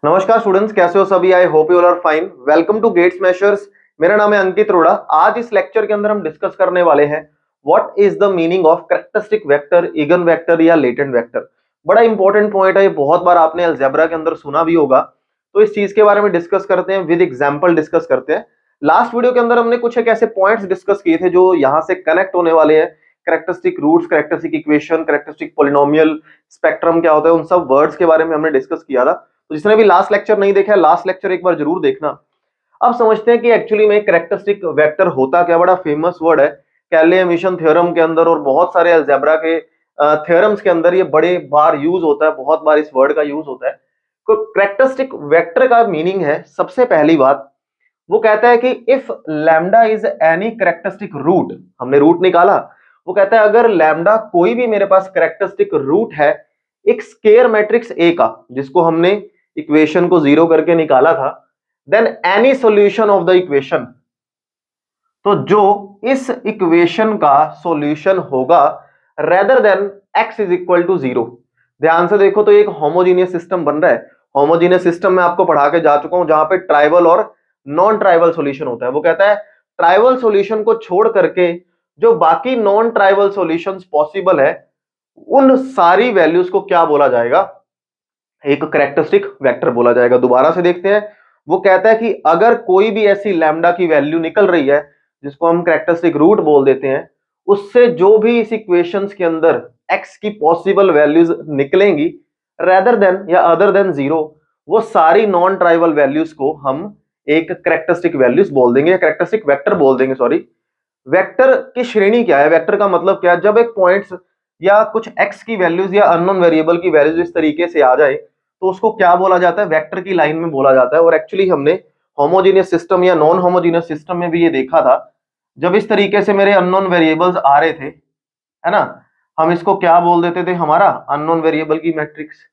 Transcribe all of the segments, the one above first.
नमस्कार स्टूडेंट्स, कैसे हो सभी। I hope you all are fine. Welcome to Gate Smashers. मेरा नाम है अंकित रोड़ा। आज इस लेक्चर के अंदर हम डिस्कस करने वाले हैं what is the meaning of characteristic vector, eigen vector या लेटेंट वेक्टर। बड़ा इंपॉर्टेंट पॉइंट है, ये बहुत बार आपने अलजेब्रा के अंदर सुना भी होगा। तो इस चीज के बारे में डिस्कस करते हैं, विद एग्जाम्पल डिस्कस करते हैं। लास्ट वीडियो के अंदर हमने कुछ एक ऐसे पॉइंट्स डिस्कस किए थे जो यहाँ से कनेक्ट होने वाले हैं। Characteristic roots, characteristic equation, characteristic polynomial, spectrum क्या होता है, उन सब वर्ड्स के बारे में हमने डिस्कस किया था। तो जिसने भी लास्ट लेक्चर नहीं देखा है, लास्ट लेक्चर एक बार जरूर देखना। अब समझते हैं कि एक्चुअली में कैरेक्टरिस्टिक वेक्टर होता क्या। बड़ा फेमस वर्ड है कैले-एमिशन थ्योरम के अंदर और बहुत सारे अलजेब्रा के थ्योरम्स के अंदर ये बड़े बार यूज होता है, बहुत बार इस वर्ड का यूज होता है। तो कैरेक्टरिस्टिक वेक्टर का मीनिंग है, सबसे पहली बात वो कहता है कि if lambda is any characteristic root, हमने रूट निकाला, वो कहता है अगर लैम्डा कोई भी मेरे पास कैरेक्टरिस्टिक रूट है एक स्केयर मैट्रिक्स ए का, जिसको हमने इक्वेशन को जीरो करके निकाला था, then any solution of the equation, तो जो इस इक्वेशन का सॉल्यूशन होगा rather than x is equal to zero. ध्यान से देखो, तो एक होमोजीनियस सिस्टम बन रहा है। होमोजीनियस सिस्टम में आपको पढ़ा के जा चुका हूं, जहां पे ट्राइवल और नॉन ट्राइवल सॉल्यूशन होता है। वो कहता है ट्राइवल सॉल्यूशन को छोड़ करके जो बाकी नॉन ट्राइवल सॉल्यूशंस पॉसिबल है, उन सारी वैल्यूज को क्या बोला जाएगा, एक कैरेक्टरिस्टिक वेक्टर बोला जाएगा। दोबारा से देखते हैं, वो कहता है कि अगर कोई भी ऐसी लैम्डा की वैल्यू निकल रही है जिसको हम कैरेक्टरिस्टिक रूट बोल देते हैं, उससे जो भी इस इक्वेशंस के अंदर x की पॉसिबल वैल्यूज निकलेंगी रेदर देन या अदर देन जीरो, वो सारी नॉन ट्राइवल वैल्यूज को हम एक कैरेक्टरिस्टिक वैल्यूज बोल देंगे या कैरेक्टरिस्टिक वेक्टर बोल देंगे। सॉरी, वेक्टर की श्रेणी क्या है, वेक्टर का मतलब क्या है, जब एक पॉइंट्स या कुछ x की वैल्यूज या अननोन वेरिएबल की वैल्यूज इस तरीके से आ जाए तो उसको क्या बोला जाता है, वेक्टर की लाइन में बोला जाता है। और एक्चुअली हमने होमोजीनियस सिस्टम या नॉन होमोजीनियस सिस्टम में भी ये देखा था, जब इस तरीके से मेरे अननोन वेरिएबल्स आ रहे थे, है ना, हम इसको क्या बोल देते थे, हमारा अननोन वेरिएबल की मैट्रिक्स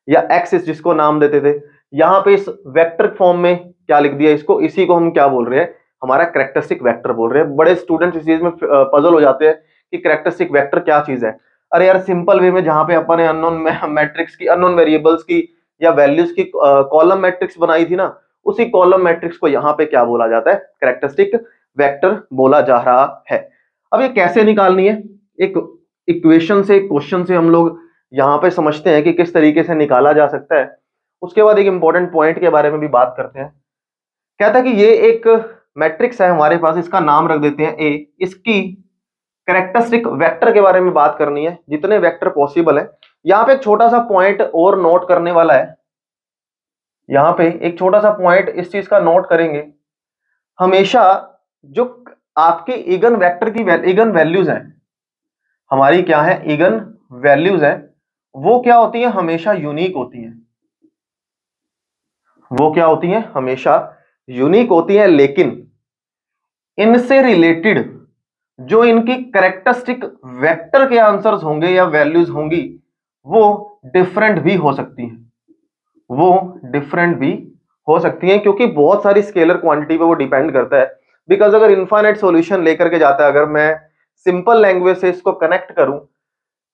या एक्सिस जिसको नाम देते थे। यहाँ पे इस वेक्टर फॉर्म में क्या लिख दिया इसको, इसी को हम क्या बोल रहे हैं, हमारा कैरेक्टरिस्टिक वेक्टर बोल रहे हैं। बड़े स्टूडेंट्स इस चीज में पजल हो जाते हैं कि कैरेक्टरिस्टिक वेक्टर क्या चीज है। अरे यार, सिंपल वे में जहां पे अपन ने अननोन मैट्रिक्स की, अननोन वेरिएबल्स की या वैल्यूज की कॉलम मैट्रिक्स बनाई थी ना, उसी कॉलम मैट्रिक्स को यहाँ पे क्या बोला जाता है, कैरेक्टरिस्टिक वेक्टर बोला जा रहा है। अब ये कैसे निकालनी है, एक इक्वेशन से, एक क्वेश्चन से हम लोग यहाँ पे समझते हैं कि किस तरीके से निकाला जा सकता है। उसके बाद एक इंपॉर्टेंट पॉइंट के बारे में भी बात करते हैं। कहता है कि ये एक मैट्रिक्स है हमारे पास, इसका नाम रख देते हैं ए। इसकी कैरेक्टरिस्टिक वेक्टर के बारे में बात करनी है, जितने वेक्टर पॉसिबल है। यहाँ पे एक छोटा सा पॉइंट और नोट करने वाला है, यहाँ पे एक छोटा सा पॉइंट इस चीज का नोट करेंगे, हमेशा जो आपके इगन वेक्टर की इगन वैल्यूज है, हमारी क्या है, इगन वैल्यूज है, वो क्या होती है, हमेशा यूनिक होती है। वो क्या होती है, हमेशा यूनिक होती है, लेकिन इनसे रिलेटेड जो इनकी कैरेक्टरिस्टिक वेक्टर के आंसर्स होंगे या वैल्यूज होंगी, वो डिफरेंट भी हो सकती हैं। वो डिफरेंट भी हो सकती हैं, क्योंकि बहुत सारी स्केलर क्वांटिटी पे वो डिपेंड करता है। बिकॉज अगर इनफाइनाइट सॉल्यूशन लेकर के जाता है, अगर मैं सिंपल लैंग्वेज से इसको कनेक्ट करूं,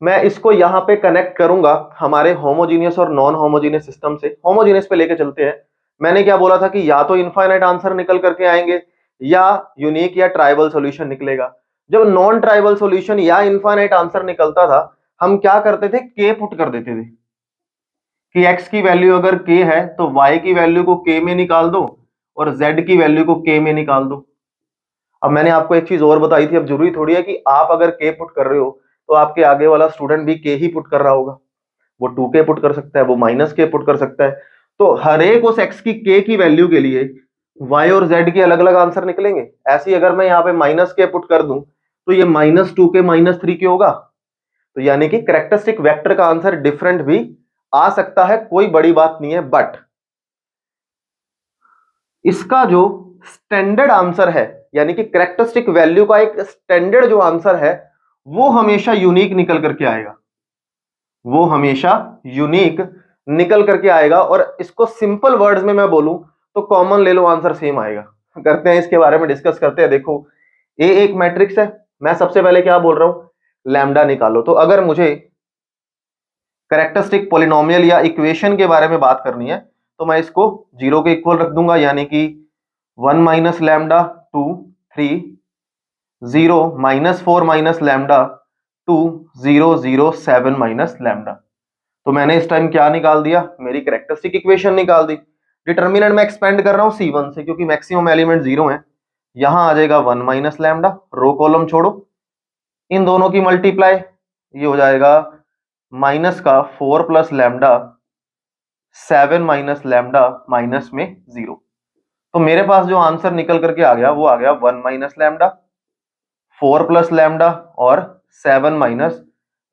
मैं इसको यहां पे कनेक्ट करूंगा हमारे होमोजीनियस और नॉन होमोजीनियस सिस्टम से। होमोजीनियस पे लेके चलते हैं। मैंने क्या बोला था कि या तो इनफाइनाइट आंसर निकल करके आएंगे या यूनिक या ट्राइबल सॉल्यूशन निकलेगा। जब नॉन ट्राइबल सॉल्यूशन या इनफाइनाइट आंसर निकलता था, हम क्या करते थे, के पुट कर देते थे कि x की वैल्यू अगर k है तो y की वैल्यू को k में निकाल दो और z की वैल्यू को k में निकाल दो। अब मैंने आपको एक चीज और बताई थी, अब जरूरी थोड़ी है कि आप अगर k पुट कर रहे हो तो आपके आगे वाला स्टूडेंट भी k ही पुट कर रहा होगा। वो 2k पुट कर सकता है, वो -k पुट कर सकता है। तो हर एक उस x की k की वैल्यू के लिए y और z के अलग अलग आंसर निकलेंगे। ऐसे ही अगर मैं यहाँ पे -k पुट कर दूं तो ये -2k -3k होगा। तो यानी कि कैरेक्टरिस्टिक वेक्टर का आंसर डिफरेंट भी आ सकता है, कोई बड़ी बात नहीं है। बट इसका जो स्टैंडर्ड आंसर है, यानी कि कैरेक्टरिस्टिक वैल्यू का एक स्टैंडर्ड जो आंसर है, वो हमेशा यूनिक निकल करके आएगा। वो हमेशा यूनिक निकल करके आएगा। और इसको सिंपल वर्ड्स में मैं बोलूं तो कॉमन ले लो, आंसर सेम आएगा। करते हैं इसके बारे में डिस्कस करते हैं। देखो, ए एक मैट्रिक्स है, मैं सबसे पहले क्या बोल रहा हूं, लैम्डा निकालो। तो अगर मुझे कैरेक्टरिस्टिक पॉलिनोमियल या इक्वेशन के बारे में बात करनी है तो मैं इसको 0 के इक्वल रख दूंगा, यानी कि 1 minus lambda 2 3 0 minus 4 minus lambda 2 0 0 7 minus lambda. तो मैंने इस टाइम क्या निकाल दिया, मेरी कैरेक्टरिस्टिक इक्वेशन निकाल दी। डिटर्मिनेंट में एक्सपेंड कर रहा हूं C1 से, क्योंकि मैक्सिमम एलिमेंट 0 है। यहां आ जाएगा 1 माइनस लैम्डा, रो कॉलम छोड़ो, इन दोनों की मल्टीप्लाई, ये हो जाएगा माइनस का 4 plus lambda 7 minus lambda minus में 0। तो मेरे पास जो आंसर निकल करके आ गया वो आ गया 1 माइनस लैम्डा 4 प्लस लैम्डा और 7 minus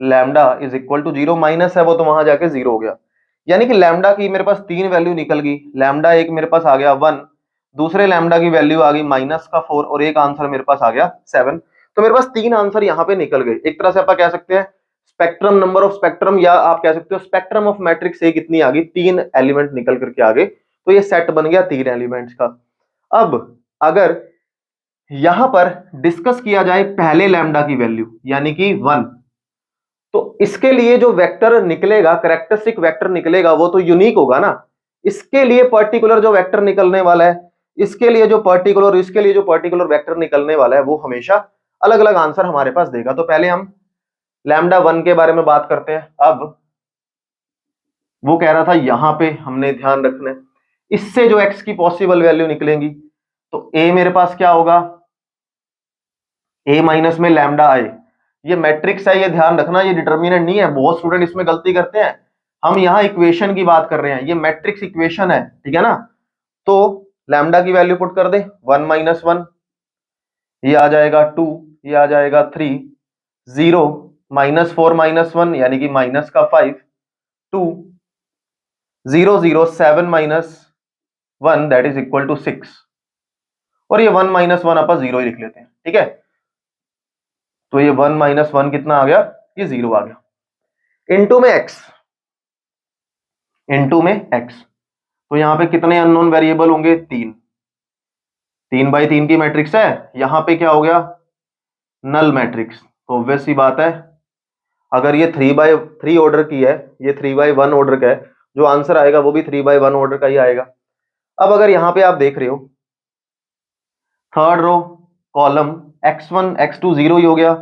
lambda is equal to 0। Minus है वो तो वहां जाके 0 हो गया, यानी कि लैम्डा की मेरे पास 3 वैल्यू निकल गई। लैम्डा एक मेरे पास आ गया 1, दूसरे लैम्डा की वैल्यू आ गई माइनस का 4 और एक आंसर मेरे पास आ गया 7। तो मेरे पास 3 आंसर यहाँ पे निकल गए। एक तरह से आप कह सकते हैं स्पेक्ट्रम, नंबर ऑफ स्पेक्ट्रम, या आप कह सकते हो स्पेक्ट्रम ऑफ मैट्रिक्स से कितनी आ गई, 3 एलिमेंट निकल करके आ गए। तो ये सेट बन गया 3 एलिमेंट्स का। अब अगर यहां पर डिस्कस किया जाए पहले लैम्डा की वैल्यू यानी कि 1, तो इसके लिए जो वेक्टर निकलेगा, कैरेक्टरिस्टिक वेक्टर निकलेगा, वो तो यूनिक होगा ना। इसके लिए पर्टिकुलर जो वेक्टर निकलने वाला है, इसके लिए जो पर्टिकुलर, इसके लिए जो पर्टिकुलर वेक्टर निकलने वाला है, वो हमेशा अलग अलग आंसर हमारे पास देगा। तो पहले हम लैम्डा 1 के बारे में बात करते हैं। अब वो कह रहा था यहां पे हमने ध्यान रखना है, इससे जो x की पॉसिबल वैल्यू निकलेंगी, तो a मेरे पास क्या होगा, a माइनस में लैम्डा आई। ये मैट्रिक्स है, ये ध्यान रखना, ये डिटर्मिनेंट नहीं है। बहुत स्टूडेंट इसमें गलती करते हैं। हम यहाँ इक्वेशन की बात कर रहे हैं, ये मैट्रिक्स इक्वेशन है, ठीक है ना। तो लैम्डा की वैल्यू पुट कर दे, 1 माइनस 1, ये आ जाएगा 2, ये आ जाएगा 3, 0 माइनस 4 माइनस 1 यानी कि माइनस का 5, 2 0 0 7 minus 1 that is equal to 6, और ये 1 माइनस 1 अपन 0 ही लिख लेते हैं, ठीक है। तो ये 1 माइनस 1 कितना आ गया, ये 0 आ गया। इनटू में x, इनटू में x, तो यहां पे कितने अननोन वेरिएबल होंगे, 3। 3 बाई 3 की मैट्रिक्स है, यहां पे क्या हो गया, नल मैट्रिक्स। तो ऑब्वियस सी बात है, अगर ये 3 बाई 3 ऑर्डर की है, ये 3 बाई 1 ऑर्डर का है, जो आंसर आएगा वो भी 3 बाई 1 ऑर्डर का ही आएगा। अब अगर यहां पे आप देख रहे हो, third row column x1 x2 0 ही हो गया,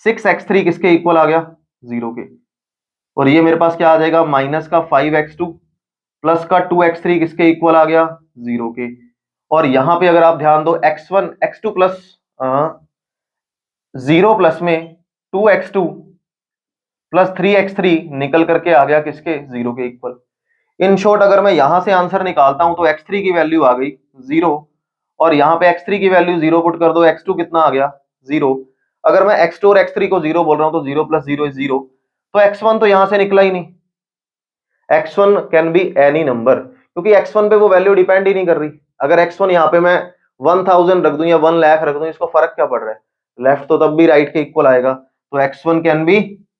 6x3 किसके इक्वल आ गया, 0 के, और ये मेरे पास क्या आ जाएगा, माइनस का 5x2 प्लस का 2x3 किसके इक्वल आ गया, 0 के। और यहां पे अगर आप ध्यान दो, x1 x2 प्लस 0 प्लस में 2x2 प्लस 3x3 निकल करके आ गया किसके, 0 के इक्वल। इन शॉर्ट अगर मैं यहां से आंसर निकालता हूं तो x3 की वैल्यू आ गई 0, और यहां पे x3 की वैल्यू 0 पुट कर दो, x2 कितना आ गया, 0। अगर मैं x2 और x3 को 0 बोल रहा हूं तो 0 प्लस 0 इज 0, तो x1 तो यहां से निकला ही नहीं। x1 can be any number, क्योंकि x1 पे वो वैल्यू डिपेंड ही नहीं कर रही। अगर x1 यहाँ पे मैं 1000 रख दूं या 1 लाख रख दूं, इसको फर्क क्या पड़ रहा है, लेफ्ट तो तब भी राइट के इक्वल आएगा। तो x1 can be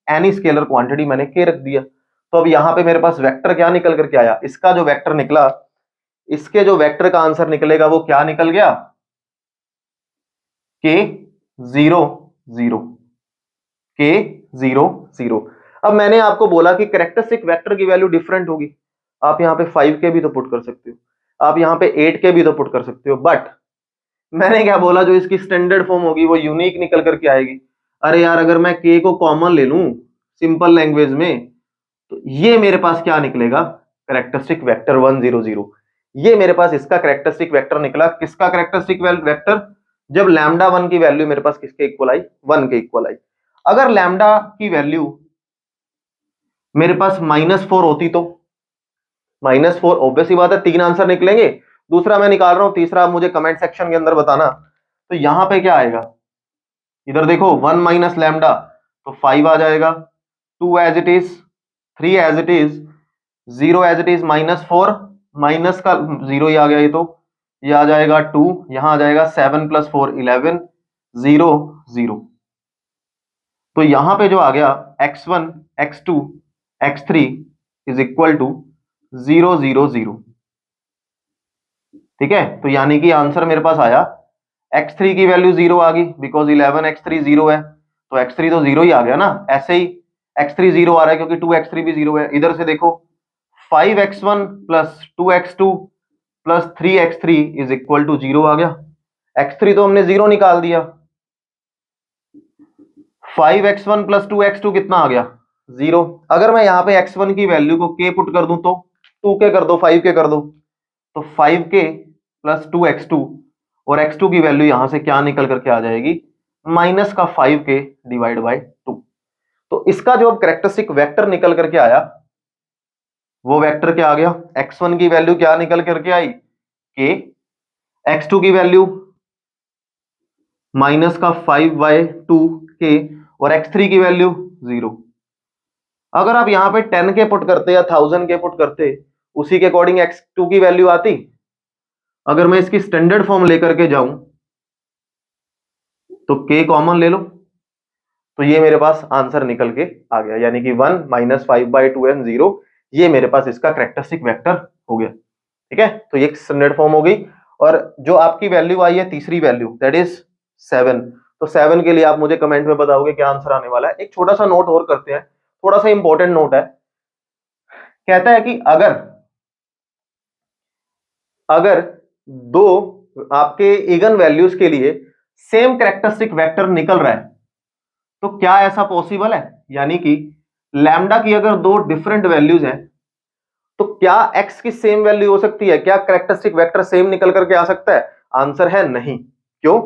any scalar quantity, मैंने k रख दिया। तो अब यहाँ पे मेरे पास वेक्टर क्या निकल करके आया, इसका जो वेक्टर निकला, इसके जो वेक्टर का आंसर निकलेगा वो क्या निकल गया, k 0 0, k 0 0। अब मैंने आपको बोला कि कैरेक्टरिस्टिक वेक्टर की वैल्यू डिफरेंट होगी। आप यहाँ पे 5 के भी तो पुट कर सकते हो, आप यहाँ पे 8 के भी तो पुट कर सकते हो, बट मैंने क्या बोला, जो इसकी स्टैंडर्ड फॉर्म होगी वो यूनिक निकल करके आएगी। अरे यार, अगर मैं k को कॉमन ले लूं सिंपल लैंग्वेज में, तो ये मेरे पास क्या निकलेगा, कैरेक्टरिस्टिक वेक्टर 1 0 0। ये मेरे पास इसका कैरेक्टरिस्टिक वेक्टर निकला। किसका कैरेक्टरिस्टिक वेक्टर, जब लैम्डा 1 की वैल्यू मेरे पास किसके इक्वल आई, 1 के इक्वल आई। अगर लैम्डा की वैल्यू मेरे पास -4 होती तो, -4 ऑब्वियस ही बात है, 3 आंसर निकलेंगे। दूसरा मैं निकाल रहा हूं, तीसरा आप मुझे कमेंट सेक्शन के अंदर बताना। तो यहां पे क्या आएगा, इधर देखो 1 माइनस लैम्डा, तो 5 आ जाएगा, 2 as it is, 3 as it is, 0 as it is, -4 minus का 0 ही आ गया, ये आ जाएगा 2, यहां आ जाएगा 7 प्लस 4 11, 0 0। तो यहां पे जो आ गया x1 x2 x3 is equal to 0 0 0, ठीक है। तो यानी कि आंसर मेरे पास आया, x3 की वैल्यू 0 आ गई बिकॉज 11 x3 0 है, तो x3 तो 0 ही आ गया ना। ऐसे ही x3 0 आ रहा है क्योंकि 2 x3 भी 0 है। इधर से देखो 5x1 plus 2x2 plus 3x3 is equal to 0 आ गया। x3 तो हमने 0 निकाल दिया। 5x1 प्लस 2x2 कितना आ गया? 0। अगर मैं यहां पे x1 की वैल्यू को k पुट कर दूं तो 2k कर दो, 5k कर दो, तो 5k प्लस 2x2 और x2 की वैल्यू यहां से क्या निकल करके आ जाएगी? माइनस का 5k डिवाइड बाय 2। तो इसका जो कैरेक्टरिस्टिक वेक्टर निकल करके आया वो वेक्टर क्या आ गया? x1 की वैल्यू क्या निकल करके आई? k, x2 की वैल्यू माइनस का 5/2k और x3 की वैल्यू 0। अगर आप यहां पे 10k पुट करते या 1000k पुट करते, उसी के अकॉर्डिंग x2 की वैल्यू आती। अगर मैं इसकी स्टैंडर्ड फॉर्म लेकर के जाऊं तो k कॉमन ले लो, तो ये मेरे पास आंसर निकल के आ गया, यानी कि 1 माइनस 5/2 एंड 0, ये मेरे पास इसका कैरेक्टरिस्टिक वेक्टर हो गया। ठीक है, तो ये स्टैंडर्ड फॉर्म हो गई। और जो आपकी वैल्यू आई है तीसरी वैल्यू, दैट इज 7, तो 7 के लिए आप मुझे कमेंट में बताओगे क्या आंसर आने वाला है। एक छोटा सा नोट और करते हैं, थोड़ा सा इंपॉर्टेंट नोट है। कहता है कि अगर दो आपके इगन वैल्यूज के लिए सेम कैरेक्टरिस्टिक वेक्टर निकल रहा है तो क्या ऐसा पॉसिबल है? यानी कि लैम्डा की अगर दो डिफरेंट वैल्यूज हैं तो क्या x की सेम वैल्यू हो सकती है? क्या कैरेक्टरिस्टिक वेक्टर सेम निकल करके आ सकता है? आंसर है नहीं। क्यों?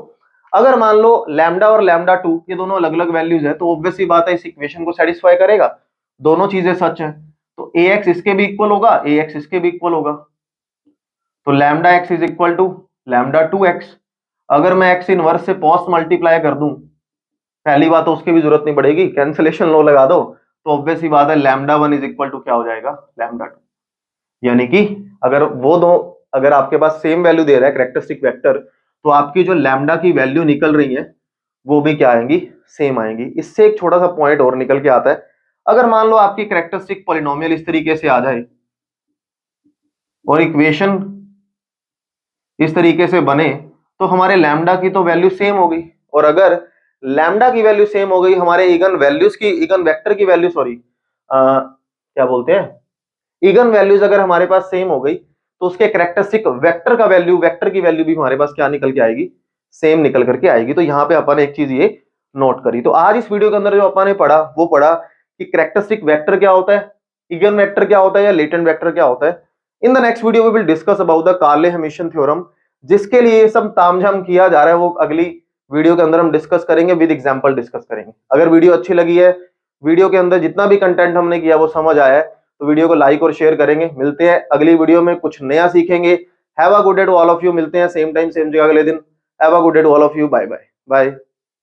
अगर मान लो लैम्डा और लैम्डा 2 ये दोनों अलग अलग वैल्यूज है तो ऑब्वियस सी बात है इस इक्वेशन को सेटिस्फाई करेगा। दोनों चीजें सच है तो ax इसके भी इक्वल होगा, ax इसके भी इक्वल होगा, तो lambda x is equal to lambda 2x। अगर मैं x इनवर्स से पोस्ट मल्टीप्लाई कर दूं, पहली बात तो उसकी भी जरूरत नहीं पड़ेगी, कैंसिलेशन लॉ लगा दो, तो ऑब्वियस सी बात है लैम्डा 1 इज इक्वल टू क्या हो जाएगा? लैम्डा 2। यानी कि अगर आपके पास सेम वैल्यू दे रहा है कैरेक्टरिस्टिक वेक्टर, तो आपकी जो लैम्डा की वैल्यू निकल रही है वो भी क्या आएंगी? सेम आएंगी। इससे एक छोटा सा पॉइंट और निकल के आता है, अगर मान लो आपकी कैरेक्टरिस्टिक पॉलिनोमियल इस तरीके से आ जाए और इक्वेशन इस तरीके से बने तो हमारे लैम्डा की तो वैल्यू सेम होगी, और अगर लैम्डा की वैल्यू सेम हो गई, हमारे इगन वैल्यूज की, इगन वेक्टर की वैल्यू, सॉरी क्या बोलते हैं, इगन वैल्यूज अगर हमारे पास सेम हो गई तो उसके कैरेक्टरिस्टिक वेक्टर का वैल्यू, वेक्टर की वैल्यू भी हमारे पास क्या निकल के आएगी? सेम निकल करके आएगी। तो यहाँ पे अपन एक चीज ये नोट करी। तो आज इस वीडियो के अंदर जो अपन ने पढ़ा वो पढ़ा कि कैरेक्टरिस्टिक वेक्टर क्या होता है, इगन वेक्टर क्या होता है या लेटेंट वेक्टर क्या होता है। In the next video we will discuss about the Cayley Hamilton theorem, जिसके लिए सब तामझाम किया जा रहा है वो अगली वीडियो के अंदर हम डिस्कस करेंगे, विद एग्जांपल डिस्कस करेंगे। अगर वीडियो अच्छी लगी है, वीडियो के अंदर जितना भी कंटेंट हमने किया वो समझ आया है, तो वीडियो को लाइक और शेयर करेंगे। मिलते हैं अगली वीडियो में, कुछ नया सीखेंगे। Have a good day to all of you. मिलते हैं सेम टाइम सेम जगह अगले दिन। Have a good day to all of you. Bye bye bye.